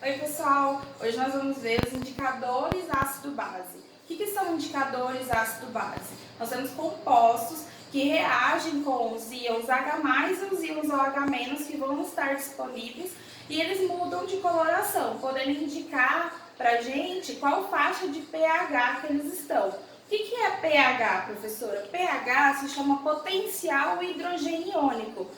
Oi pessoal, hoje nós vamos ver os indicadores ácido-base. O que são indicadores ácido-base? Nós temos compostos que reagem com os íons H+, e os íons OH- que vão estar disponíveis e eles mudam de coloração, podendo indicar para a gente qual faixa de pH que eles estão. O que é pH, professora? pH se chama potencial hidrogênio iônico.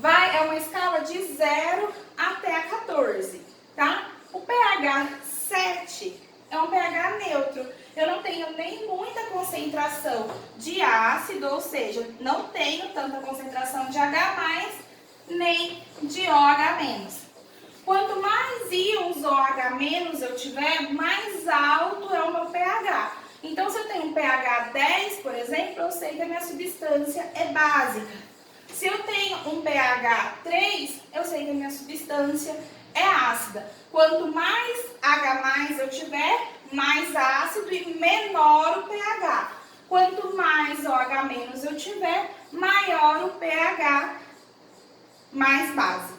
É uma escala de 0 até 14, tá? O pH 7 é um pH neutro. Eu não tenho nem muita concentração de ácido, ou seja, não tenho tanta concentração de H+, nem de OH-. Quanto mais íons OH- eu tiver, mais alto é o meu pH. Então, se eu tenho um pH 10, por exemplo, eu sei que a minha substância é básica. Se eu tenho um pH 3, eu sei que a minha substância é ácida. Quanto mais H+ eu tiver, mais ácido e menor o pH. Quanto mais OH- eu tiver, maior o pH mais básico.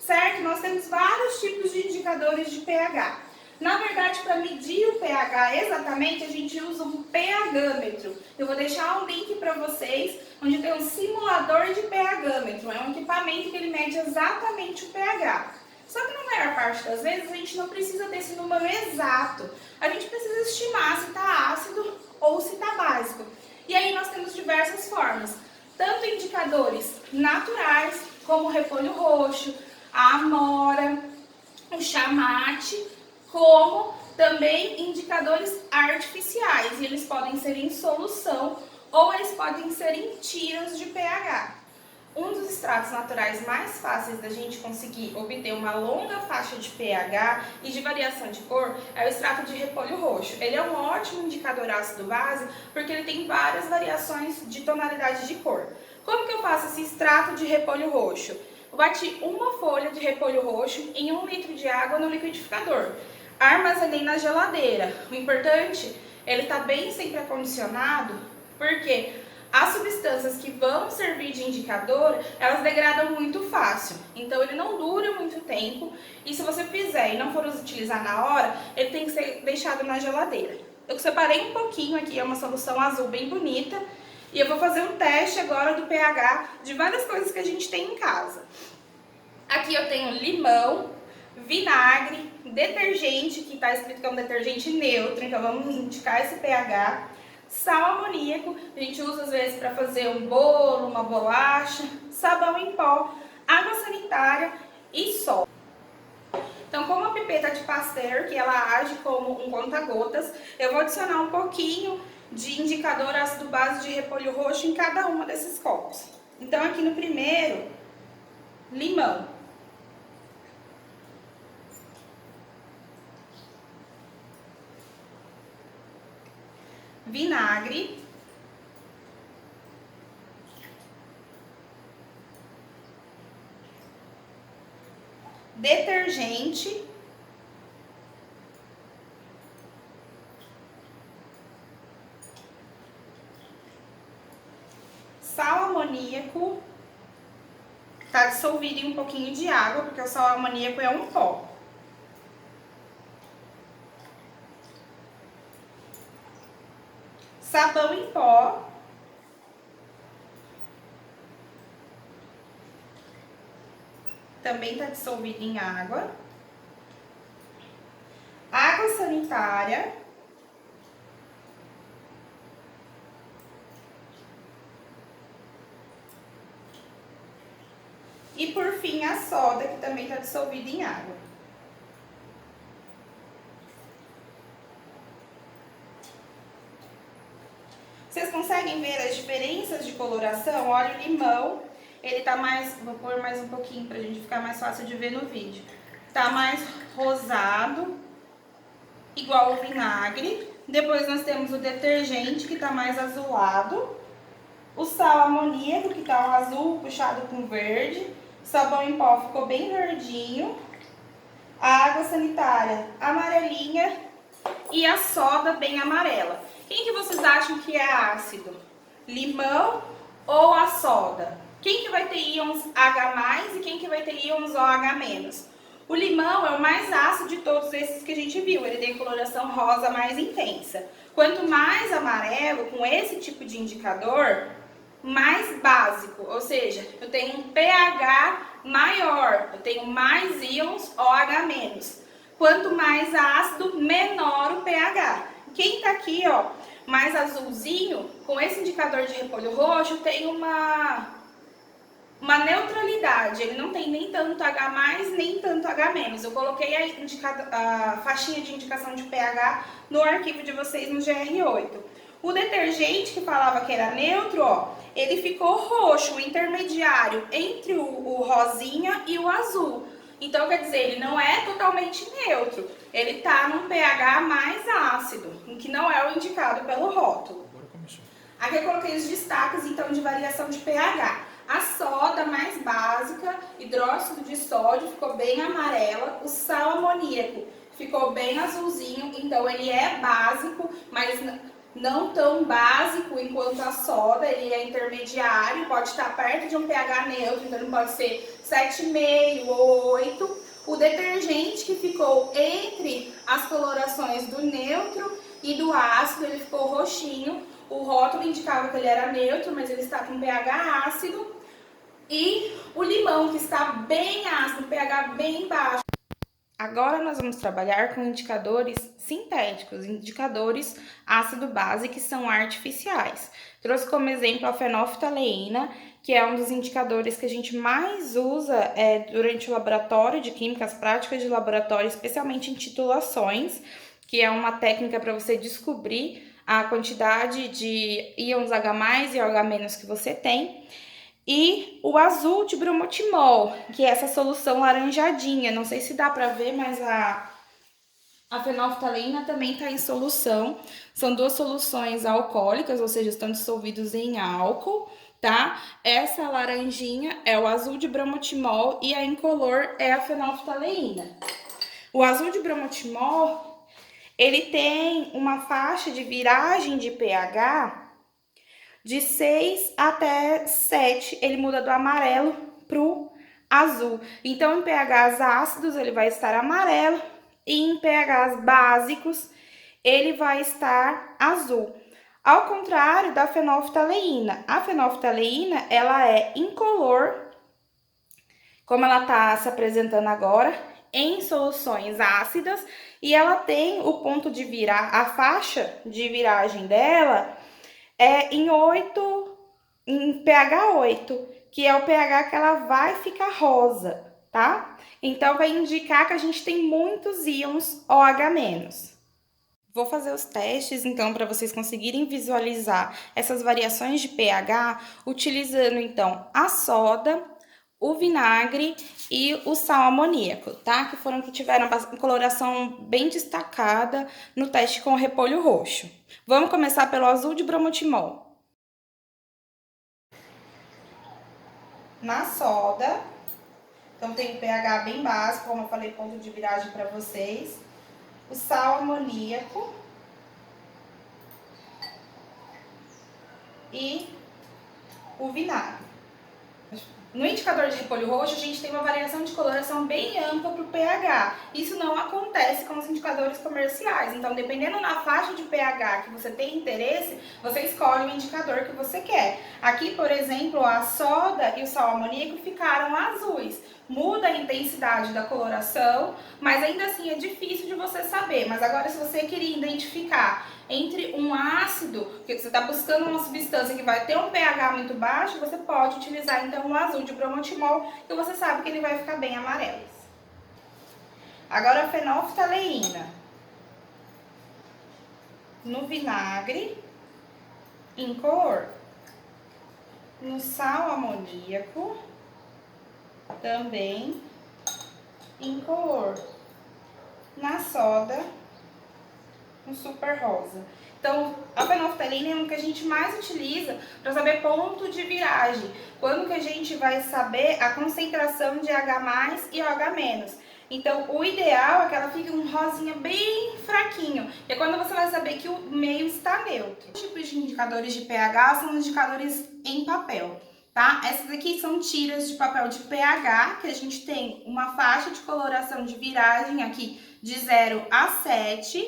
Certo? Nós temos vários tipos de indicadores de pH. Na verdade, para medir o pH exatamente, a gente usa um pHmetro. Eu vou deixar um link para vocês, onde tem um simulador de pHmetro. É um equipamento que ele mede exatamente o pH. Só que na maior parte das vezes, a gente não precisa desse número exato. A gente precisa estimar se está ácido ou se está básico. E aí nós temos diversas formas. Tanto indicadores naturais, como o repolho roxo, a amora, o chamate, como também indicadores artificiais, e eles podem ser em solução ou eles podem ser em tiras de pH. Um dos extratos naturais mais fáceis da gente conseguir obter uma longa faixa de pH e de variação de cor é o extrato de repolho roxo. Ele é um ótimo indicador ácido-base porque ele tem várias variações de tonalidade de cor. Como que eu faço esse extrato de repolho roxo? Eu bati uma folha de repolho roxo em 1 litro de água no liquidificador. Armazenei na geladeira. O importante é ele estar bem sempre acondicionado, porque as substâncias que vão servir de indicador, elas degradam muito fácil. Então ele não dura muito tempo e se você fizer e não for utilizar na hora, ele tem que ser deixado na geladeira. Eu separei um pouquinho aqui, é uma solução azul bem bonita. E eu vou fazer um teste agora do pH de várias coisas que a gente tem em casa. Aqui eu tenho limão, vinagre, detergente, que está escrito que é um detergente neutro, então vamos indicar esse pH. Sal amoníaco, a gente usa às vezes para fazer um bolo, uma bolacha. Sabão em pó, água sanitária e sol. Então, como a pipeta de Pasteur, que ela age como um conta-gotas, eu vou adicionar um pouquinho de indicador ácido-base de repolho roxo em cada uma desses copos. Então, aqui no primeiro, limão. Vinagre. Detergente. Sal amoníaco. Está dissolvido em um pouquinho de água, porque o sal amoníaco é um pó. Sabão em pó. Também está dissolvido em água. Água sanitária. E por fim a soda, que também está dissolvida em água. Vocês conseguem ver as diferenças de coloração? Olha o limão, ele tá mais, vou pôr mais um pouquinho pra gente ficar mais fácil de ver no vídeo. Tá mais rosado, igual o vinagre. Depois nós temos o detergente, que tá mais azulado. O sal amoníaco, que tá um azul puxado com verde. O sabão em pó ficou bem verdinho. A água sanitária amarelinha e a soda bem amarela. Quem que vocês acham que é ácido? Limão ou a soda? Quem que vai ter íons H+, e quem que vai ter íons OH-? O limão é o mais ácido todos esses que a gente viu. Ele tem coloração rosa mais intensa. Quanto mais amarelo, com esse tipo de indicador, mais básico, ou seja, eu tenho um pH maior, eu tenho mais íons OH-. Quanto mais ácido, menor o pH. Quem tá aqui, ó, mais azulzinho, com esse indicador de repolho roxo, tem uma neutralidade. Ele não tem nem tanto H+, nem tanto H-. Eu coloquei a faixinha de indicação de pH no arquivo de vocês no GR8. O detergente que falava que era neutro, ó, ele ficou roxo, intermediário entre o rosinha e o azul. Então, quer dizer, ele não é totalmente neutro. Ele tá num pH mais ácido, o que não é o indicado pelo rótulo. Aqui eu coloquei os destaques, então, de variação de pH. A soda mais básica, hidróxido de sódio, ficou bem amarela. O sal amoníaco ficou bem azulzinho, então ele é básico, mas não tão básico enquanto a soda. Ele é intermediário, pode estar perto de um pH neutro, então ele pode ser 7,5 ou 8. O detergente, que ficou entre as colorações do neutro e do ácido, ele ficou roxinho. O rótulo indicava que ele era neutro, mas ele está com pH ácido. E o limão, que está bem ácido, pH bem baixo. Agora nós vamos trabalhar com indicadores sintéticos, indicadores ácido-base que são artificiais. Trouxe como exemplo a fenolftaleína, que é um dos indicadores que a gente mais usa durante o laboratório de química, as práticas de laboratório, especialmente em titulações, que é uma técnica para você descobrir a quantidade de íons H+, e OH- que você tem. E o azul de bromotimol, que é essa solução laranjadinha. Não sei se dá para ver, mas a fenolftaleína também está em solução. São duas soluções alcoólicas, ou seja, estão dissolvidos em álcool, tá? Essa laranjinha é o azul de bromotimol e a incolor é a fenolftaleína. O azul de bromotimol, ele tem uma faixa de viragem de pH de 6 até 7, ele muda do amarelo para o azul. Então, em pHs ácidos, ele vai estar amarelo, e em pHs básicos, ele vai estar azul. Ao contrário da fenolftaleína. A fenolftaleína, ela é incolor, como ela está se apresentando agora, em soluções ácidas, e ela tem o ponto de virar, a faixa de viragem dela em pH 8, que é o pH que ela vai ficar rosa, tá? Então, vai indicar que a gente tem muitos íons OH-. Vou fazer os testes, então, para vocês conseguirem visualizar essas variações de pH, utilizando, então, a soda, o vinagre e o sal amoníaco, tá? Que foram que tiveram coloração bem destacada no teste com o repolho roxo. Vamos começar pelo azul de bromotimol. Na soda, então tem o pH bem básico, como eu falei, ponto de viragem para vocês. O sal amoníaco e o vinagre. No indicador de repolho roxo, a gente tem uma variação de coloração bem ampla para o pH. Isso não acontece com os indicadores comerciais. Então, dependendo da faixa de pH que você tem interesse, você escolhe o indicador que você quer. Aqui, por exemplo, a soda e o sal amoníaco ficaram azuis. Muda a intensidade da coloração, mas ainda assim é difícil de você saber. Mas agora, se você queria identificar entre um ácido, que você está buscando uma substância que vai ter um pH muito baixo, você pode utilizar então o azul de bromotimol, que você sabe que ele vai ficar bem amarelo. Agora a fenolftaleína. No vinagre, incolor. No sal amoníaco, também incolor. Na soda, um super rosa. Então, a fenolftaleína é um que a gente mais utiliza para saber ponto de viragem. Quando que a gente vai saber a concentração de H+ e OH-. Então, o ideal é que ela fique um rosinha bem fraquinho, que é quando você vai saber que o meio está neutro. Os tipos de indicadores de pH são indicadores em papel, tá? Essas aqui são tiras de papel de pH, que a gente tem uma faixa de coloração de viragem aqui de 0 a 7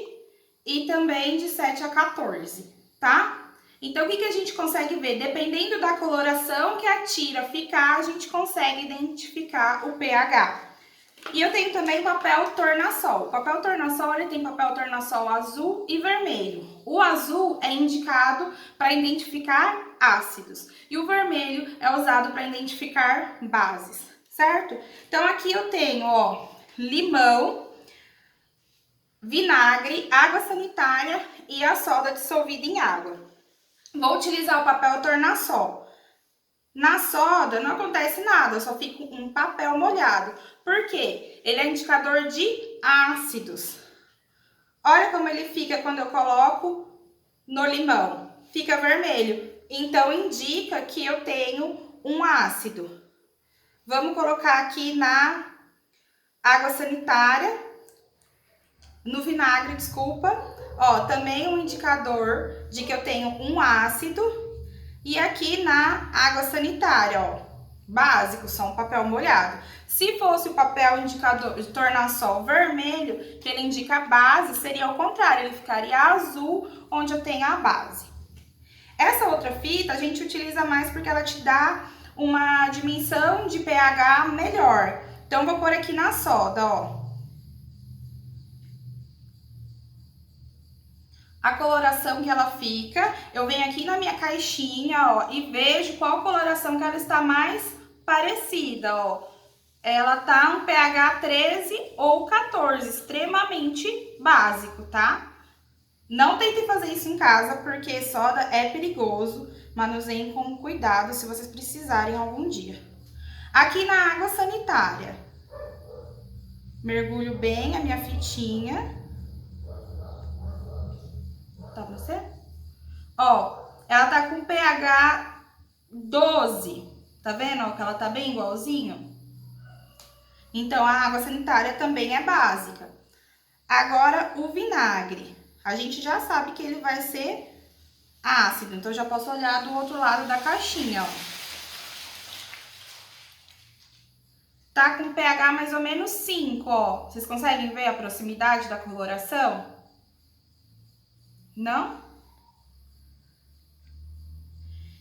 e também de 7 a 14, tá? Então, o que a gente consegue ver? Dependendo da coloração que a tira ficar, a gente consegue identificar o pH. E eu tenho também papel tornassol. O papel tornassol, ele tem papel tornassol azul e vermelho. O azul é indicado para identificar ácidos e o vermelho é usado para identificar bases, certo? Então, aqui eu tenho, ó, limão, vinagre, água sanitária e a soda dissolvida em água. Vou utilizar o papel tornassol. Na soda não acontece nada, só fica um papel molhado. Por quê? Ele é indicador de ácidos. Olha como ele fica quando eu coloco no limão. Fica vermelho. Então, indica que eu tenho um ácido. Vamos colocar aqui na água sanitária, no vinagre, desculpa. Ó, também um indicador de que eu tenho um ácido. E aqui na água sanitária, ó, básico, só um papel molhado. Se fosse o papel indicador de tornassol vermelho, que ele indica a base, seria ao contrário, ele ficaria azul, onde eu tenho a base. Essa outra fita a gente utiliza mais porque ela te dá uma dimensão de pH melhor. Então, vou pôr aqui na soda, ó. A coloração que ela fica, eu venho aqui na minha caixinha, ó, e vejo qual coloração que ela está mais parecida, ó. Ela tá um pH 13 ou 14, extremamente básico, tá? Não tentem fazer isso em casa, porque soda é perigoso, manuseiem com cuidado se vocês precisarem algum dia. Aqui na água sanitária, mergulho bem a minha fitinha. Tá você? Ó, ela tá com pH 12, tá vendo? Ó, que ela tá bem igualzinho. Então, a água sanitária também é básica. Agora, o vinagre. A gente já sabe que ele vai ser ácido, então eu já posso olhar do outro lado da caixinha, ó. Tá com pH mais ou menos 5, ó. Vocês conseguem ver a proximidade da coloração? Não?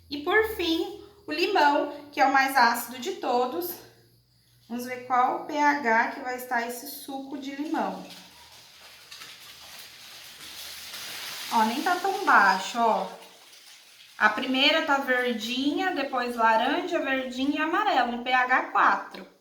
E por fim, o limão, que é o mais ácido de todos. Vamos ver qual o pH que vai estar esse suco de limão. Ó, nem tá tão baixo, ó. A primeira tá verdinha, depois laranja, verdinha e amarelo, um pH 4.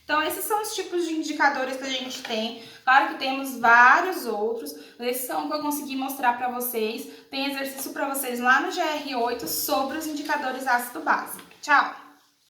Então, esses são os tipos de indicadores que a gente tem. Claro que temos vários outros. Esses são que eu consegui mostrar para vocês. Tem exercício para vocês lá no GR8 sobre os indicadores ácido-base. Tchau!